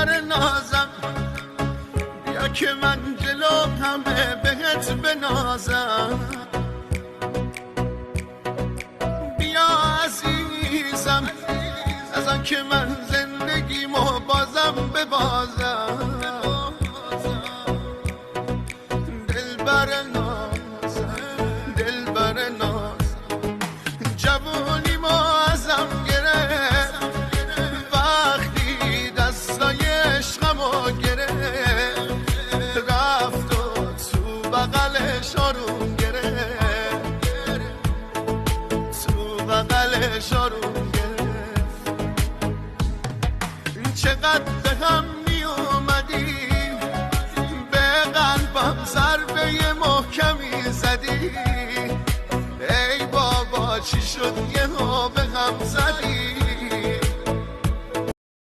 دلبر نازم بیا که من جلو همه بهت بنازم بیا عزیزم از آن که من زندگیمو بازم ببازم دلبر نازم دلبر نازم جوونیمو ازم گرفت وقتی دستای عشقمو گرفت رفت و تو بغلش آروم گرفت تو بغلش آروم گرفت چقدر به هم می اومدیم به قلبم ضربه محکمی زدی ای بابا چی شد یهو به هم زدی